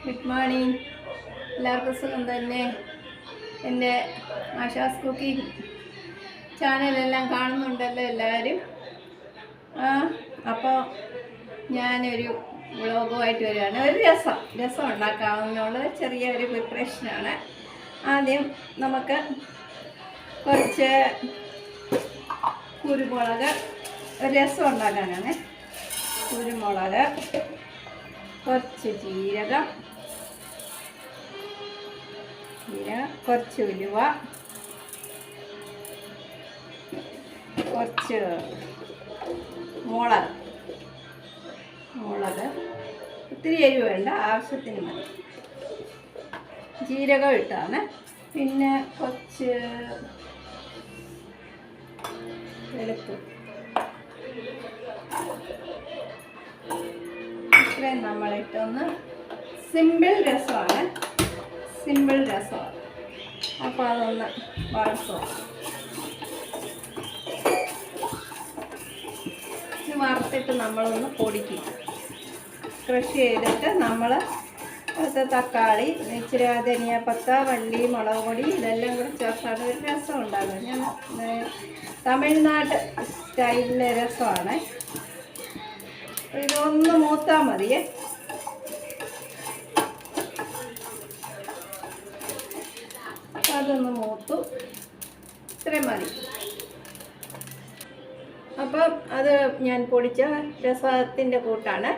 Good morning. എല്ലാവർക്കും സുഖം തന്നെ. എൻ്റെ ആശാസ് കുക്കിംഗ് ചാനലെല്ലാം കാണുന്നുണ്ടല്ലോ എല്ലാവരും. അപ്പോൾ ഞാനൊരു വ്ളോഗുമായിട്ട് വരികയാണ്. ഒരു രസം ഉണ്ടാക്കാവുന്നുള്ള ചെറിയൊരു പ്രിപ്പറേഷനാണ്. ആദ്യം നമുക്ക് കുറച്ച് കുരുമുളക്, രസം ഉണ്ടാക്കാനാണ്. കുരുമുളക്, കുറച്ച് ജീരകം, കുറച്ച് ഉലുവ, കുറച്ച് മുളക്, ഒത്തിരി എരിവ് വേണ്ട, ആവശ്യത്തിന് മതി. ജീരകം ഇട്ടാണ്. പിന്നെ കുറച്ച് വെളുത്തു. ഇത്രയും നമ്മളിട്ടൊന്ന് സിമ്പിൾ രസമാണ്. അപ്പോൾ അതൊന്ന് വറുക്കുക. വറുത്തിട്ട് നമ്മളൊന്ന് പൊടിക്കും. ക്രഷ് ചെയ്തിട്ട് നമ്മൾ തക്കാളി, ഇച്ചിരി ധനിയാപ്പത്ത, മല്ലി, മുളക് പൊടി ഇതെല്ലാം കൂടി ചേർത്താണ് ഒരു രസം ഉണ്ടാകുന്നത്. ഞാൻ തമിഴ്നാട് സ്റ്റൈലിലെ രസമാണ്. ഇതൊന്ന് മൂത്താൽ മതിയേ. അതൊന്ന് മൂത്തു, ഇത്രയും മതി. അപ്പം അത് ഞാൻ പൊടിച്ച രസത്തിൻ്റെ കൂട്ടാണ്.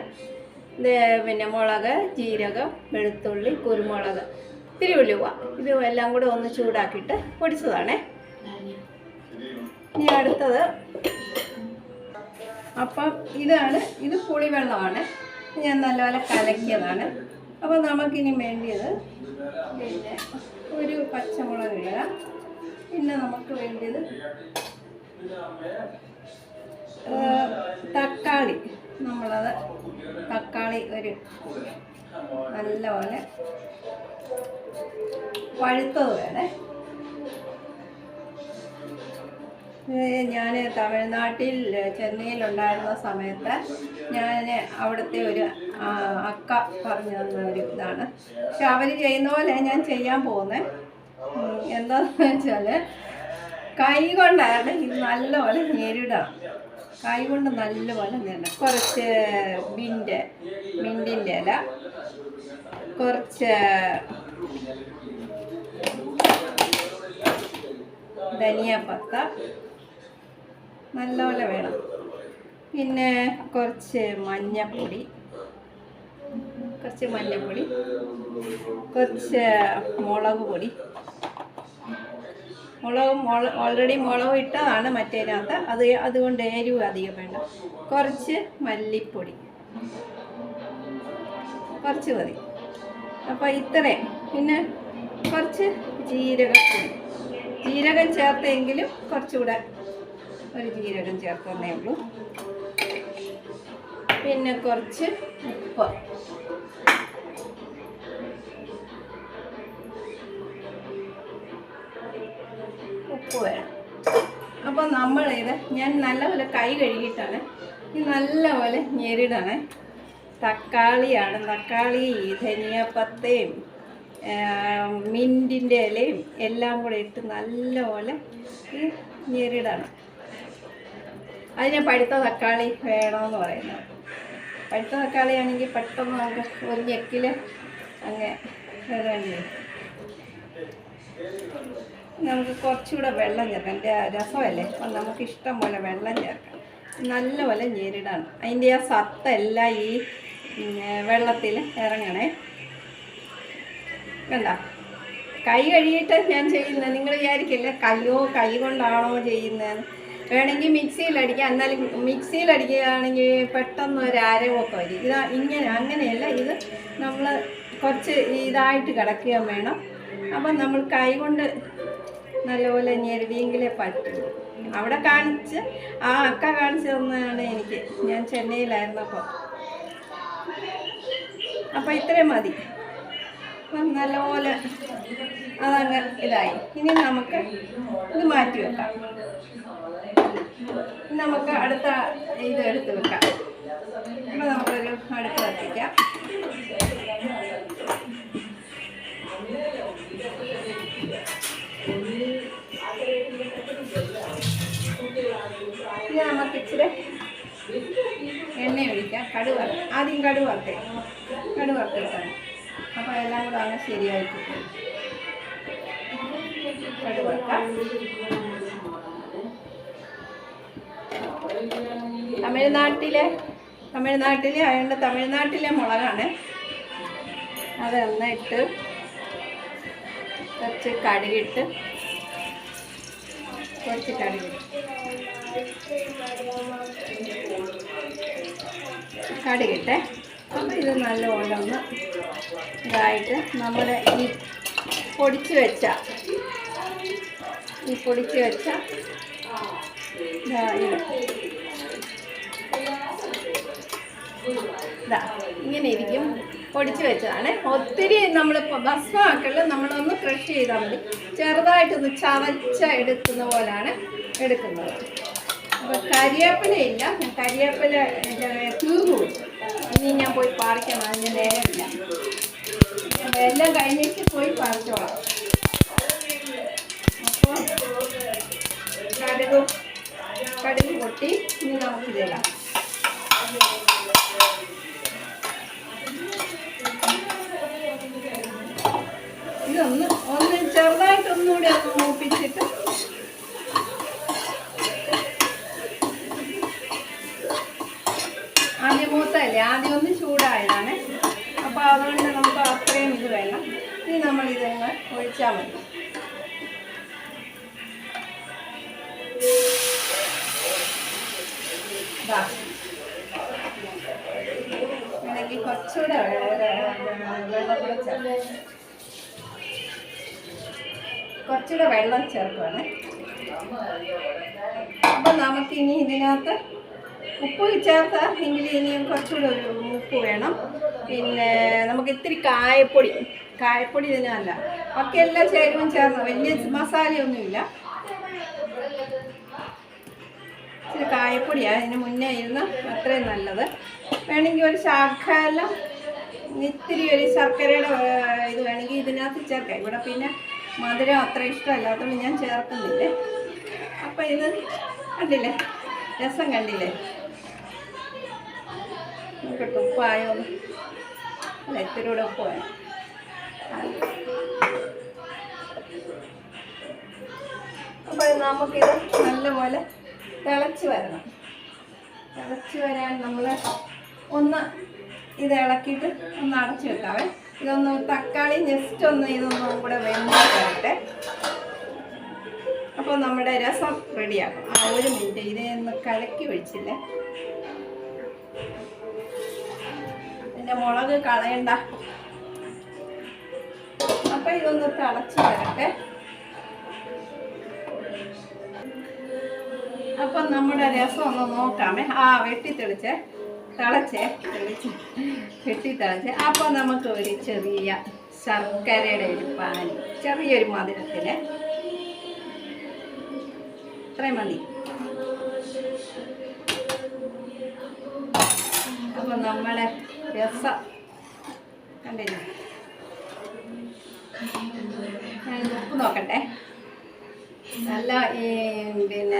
പിന്നെ മുളക്, ജീരകം, വെളുത്തുള്ളി, കുരുമുളക്, ഇത്തിരി ഉലുവ, ഇത് എല്ലാം കൂടെ ഒന്ന് ചൂടാക്കിയിട്ട് പൊടിച്ചതാണേ. ഇനി അടുത്തത്, അപ്പം ഇത് പുളിവെള്ളമാണ്. ഞാൻ നല്ലപോലെ കലക്കിയതാണ്. അപ്പോൾ നമുക്കിനി വേണ്ടിയത് പിന്നെ ഒരു പച്ചമുളക് ഇടുക. പിന്നെ നമുക്ക് വേണ്ടിയത് തക്കാളി. തക്കാളി ഒരു നല്ലപോലെ പഴുത്തത് വേണേ. ഞാൻ തമിഴ്നാട്ടിൽ ചെന്നൈയിലുണ്ടായിരുന്ന സമയത്ത് ഞാൻ അവിടുത്തെ ഒരു അക്ക പറഞ്ഞു തന്ന ഒരു ഇതാണ്. പക്ഷെ അവർ ചെയ്യുന്ന പോലെ ഞാൻ ചെയ്യാൻ പോകുന്നത് എന്താണെന്ന് വെച്ചാൽ കൈ കൊണ്ടാണ് ഇത് നല്ലപോലെ ഞെരിടാം. കൈ കൊണ്ട് നല്ലപോലെ ഞെരിടാം. കുറച്ച് മിൻറ്റിൻ്റെ ഇല, കുറച്ച് ധനിയാപ്പത്ത നല്ലപോലെ വേണം. പിന്നെ കുറച്ച് മഞ്ഞപ്പൊടി, കുറച്ച് മുളക് പൊടി. ഓൾറെഡി മുളക് ഇട്ടതാണ് മറ്റേതിനകത്ത്, അതുകൊണ്ട് എരിവ് അധികം വേണ്ട. കുറച്ച് മല്ലിപ്പൊടി, കുറച്ച് മതി. അപ്പോൾ ഇത്രയും. പിന്നെ കുറച്ച് ജീരകം ചേർത്തെങ്കിലും കുറച്ചുകൂടെ ഒരു ജീരകം ചേർക്കുന്നേ ഉള്ളൂ. പിന്നെ കുറച്ച് ഉപ്പ് വേണം. അപ്പോൾ ഞാൻ നല്ലപോലെ കൈ കഴുകിയിട്ടാണ് ഇത് നല്ലപോലെ ഞെരിടാണ്. തക്കാളിയാണ്. തക്കാളി, ധനിയാപ്പത്തയും മിൻറ്റിൻ്റെ ഇലയും എല്ലാം കൂടെ ഇട്ട് നല്ലപോലെ ഞെരിടണം. അതിന് പഴുത്ത തക്കാളി വേണമെന്ന് പറയുന്നത്. പഴുത്ത തക്കാളി ആണെങ്കിൽ പെട്ടെന്ന് നമുക്ക് ഒരു ഞെക്കിൽ അങ്ങനെ വേണ്ടി വരും. നമുക്ക് കുറച്ചുകൂടെ വെള്ളം ചേർക്കാം. എൻ്റെ രസമല്ലേ, അപ്പം നമുക്ക് ഇഷ്ടം പോലെ വെള്ളം ചേർക്കാം. നല്ലപോലെ ഞെരിടണം. അതിൻ്റെ ആ സത്തെല്ലാം ഈ വെള്ളത്തിൽ ഇറങ്ങണേ. കണ്ട, കൈ കഴുകിയിട്ട് ഞാൻ ചെയ്യുന്നത്. നിങ്ങൾ വിചാരിക്കില്ലേ കൈ കൊണ്ടാണോ ചെയ്യുന്നത്. വേണമെങ്കിൽ മിക്സിയിലടിക്കുക. എന്നാലും മിക്സിയിലടിക്കുകയാണെങ്കിൽ പെട്ടെന്ന് ഒരു അരവൊക്കെ വരും. അങ്ങനെയല്ല. ഇത് നമ്മൾ കുറച്ച് ഇതായിട്ട് കിടക്കുകയും വേണം. അപ്പം നമ്മൾ കൈ കൊണ്ട് നല്ലപോലെ ഞെരടിയെങ്കിലേ പറ്റുള്ളൂ. അവിടെ അക്ക കാണിച്ചു തന്നതാണ് എനിക്ക്. ഞാൻ ചെന്നൈയിലായിരുന്നപ്പോൾ. അപ്പോൾ ഇത്രയും മതി. അപ്പം നല്ലപോലെ അതങ്ങ് ഇതായി. ഇനി നമുക്ക് ഇത് മാറ്റി വെക്കാം. നമുക്ക് അടുത്ത ഇത് എടുത്ത് വെക്കാം. അപ്പോൾ നമുക്കൊരു അടുപ്പ് കത്തിക്കാം. ആദ്യം കടുക് വറുത്തിട്ടാണ്. അപ്പോൾ എല്ലാം കൂടെ അങ്ങ് ശരിയായിട്ട് കടുക് വറുക്കാം. തമിഴ്നാട്ടിലെ ആയതുകൊണ്ട് തമിഴ്നാട്ടിലെ മുളകാണ്. അതൊന്നിട്ട് കുറച്ച് കടുകിട്ട് കടുകിട്ടെ. അപ്പോൾ ഇത് നല്ലപോലെ ഒന്ന് ഇതായിട്ട് നമ്മുടെ ഈ പൊടിച്ച് വെച്ച ഇങ്ങനെ ഇരിക്കും. പൊടിച്ച് വെച്ചതാണ്. ഒത്തിരി നമ്മളിപ്പോൾ ഭസ്മമാക്കല് നമ്മളൊന്ന് ക്രഷ് ചെയ്താൽ മതി. ചെറുതായിട്ടൊന്ന് ചതച്ച എടുക്കുന്ന പോലാണ് എടുക്കുന്നത്. അപ്പോൾ കരിവേപ്പിലയില്ല, കരിവേപ്പില തീർന്നു. ഇനി ഞാൻ പോയി പറിക്കണം, അതിന് നേരമില്ല. എല്ലാം കഴിഞ്ഞിട്ട് പോയി പറിച്ചോളാം. അപ്പോൾ കടുക് പൊട്ടി ഇനി നമുക്ക് ചെയ്യാം. ഇതൊന്ന് ചെറുതായിട്ടൊന്നുകൂടി ഒന്ന് മൂപ്പിച്ചിട്ട് ആദ്യം മൂത്തല്ലേ, ആദ്യം ഒന്ന് ചൂടായതാണ്. അപ്പോൾ അതുകൊണ്ട് നമുക്ക് അത്രയും ഇത് വേണം. ഇനി നമ്മളിതൊന്ന് ഒഴിച്ചാൽ മതി. വേണമെങ്കിൽ കുറച്ചുകൂടെ വെള്ളം ചേർക്കുവാണ്. അപ്പം നമുക്കിനി ഇതിനകത്ത് ഉപ്പ് ചേർത്താൽ എങ്കിൽ ഇനിയും കുറച്ചുകൂടെ ഒരു ഉപ്പ് വേണം. പിന്നെ നമുക്ക് ഇത്തിരി കായപ്പൊടി ഇതിനല്ല, ബാക്കി എല്ലാ ചേരുവയും ചേർന്ന് വലിയ മസാലയൊന്നുമില്ല. ഇച്ചിരി കായപ്പൊടിയാണ് ഇതിന് മുന്നേ ഇരുന്ന് അത്രയും നല്ലത്. വേണമെങ്കിൽ ഒരു ശർക്കര, ഇത്തിരി ഒരു ശർക്കരയുടെ ഇത് വേണമെങ്കിൽ ഇതിനകത്ത് ചേർക്കാം. ഇവിടെ പിന്നെ മധുരം അത്ര ഇഷ്ടമല്ലാത്തതുകൊണ്ട് ഞാൻ ചേർക്കുന്നില്ലേ. അപ്പം ഇത് കണ്ടില്ലേ, രസം കണ്ടില്ലേ? നോക്കട്ടെ ഉപ്പായോ, അല്ല ഇത്തിരി കൂടെ ഉപ്പ് വേണം. അപ്പോൾ നമുക്കിത് നല്ലപോലെ തിളച്ച് വരാൻ നമ്മൾ ഒന്ന് ഇത് ഇളക്കിയിട്ട് ഒന്ന് അടച്ചു വെക്കാവേ. ഇതൊന്ന് തക്കാളി ജസ്റ്റ് ഒന്ന് ഇതൊന്നും കൂടെ വെന്തിട്ടെ. അപ്പോൾ നമ്മുടെ രസം റെഡിയാക്കും. ഒരു മിനിറ്റ്, ഇതൊന്ന് കലക്കി ഒഴിച്ചില്ലേ, ഇതിൻ്റെ മുളക് കളയണ്ട. അപ്പോൾ ഇതൊന്ന് തിളച്ച് വരട്ടെ. അപ്പം നമ്മുടെ രസം ഒന്ന് നോക്കാമേ. വെട്ടിത്തിളിച്ച് അപ്പോൾ നമുക്ക് ഒരു ചെറിയ ശർക്കരയുടെ ഒരു പാനി, ചെറിയൊരു മധുരത്തിന് ഇത്രയും മതി. അപ്പോൾ നമ്മളെ രസം കണ്ടില്ലേ, ഞാൻ ഉപ്പ് നോക്കട്ടെ. നല്ല പിന്നെ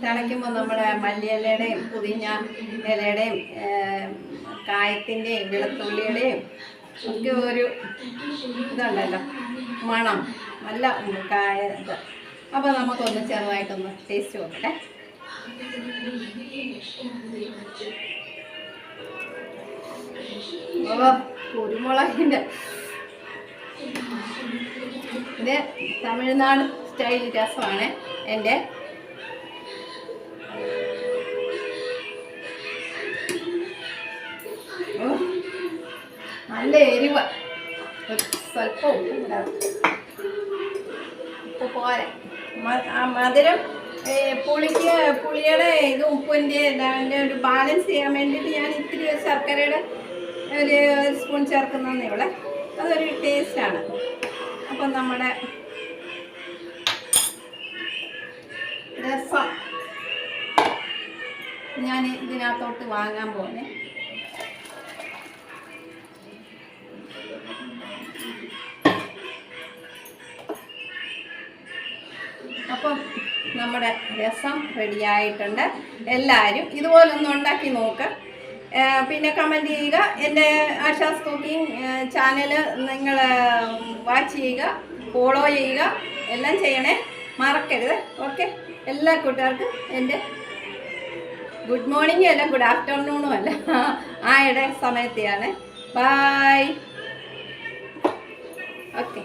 തിളയ്ക്കുമ്പോൾ നമ്മുടെ മല്ലിയിലയുടെയും പുതിന ഇലയുടെയും കായത്തിൻ്റെയും വെളുത്തുള്ളിയുടെയും ഒക്കെ ഒരു ഇതുണ്ടല്ലോ, മണം നല്ല കായ ഇത്. അപ്പോൾ നമുക്കൊന്ന് ചെറുതായിട്ടൊന്ന് ടേസ്റ്റ് നോക്കട്ടെ. കുരുമുളകിൻ്റെ ഇത് തമിഴ്നാട് സ്റ്റൈൽ രസമാണ് എൻ്റെ. നല്ല എരിവ്, സ്വല്പം ഉപ്പ് പോരെ. മധുരം പുളിയുടെ ഇത് ഉപ്പിൻ്റെ ഒരു ബാലൻസ് ചെയ്യാൻ വേണ്ടിയിട്ട് ഞാൻ ഇത്തിരി ശർക്കരയുടെ ഒരു സ്പൂൺ ചേർക്കുന്നതേ ഉള്ളൂ. അതൊരു ടേസ്റ്റാണ്. അപ്പം നമ്മുടെ രസം ഞാൻ ഇതിനകത്തോട്ട് വാങ്ങാൻ പോകുന്നേ. അപ്പം നമ്മുടെ രസം റെഡിയായിട്ടുണ്ട്. എല്ലാവരും ഇതുപോലൊന്ന് ഉണ്ടാക്കി നോക്ക്. പിന്നെ കമൻറ്റ് ചെയ്യുക. എൻ്റെ ആശാസ് കുക്കിംഗ് ചാനൽ നിങ്ങൾ വാച്ച് ചെയ്യുക, ഫോളോ ചെയ്യുക, എല്ലാം ചെയ്യണേ, മറക്കരുത്. ഓക്കെ, എല്ലാ കൂട്ടുകാർക്കും എൻ്റെ ഗുഡ് മോർണിംഗും അല്ല ഗുഡ് ആഫ്റ്റർനൂണും അല്ല, ആ സമയത്തെയാണ്. ബൈ. ഓക്കെ.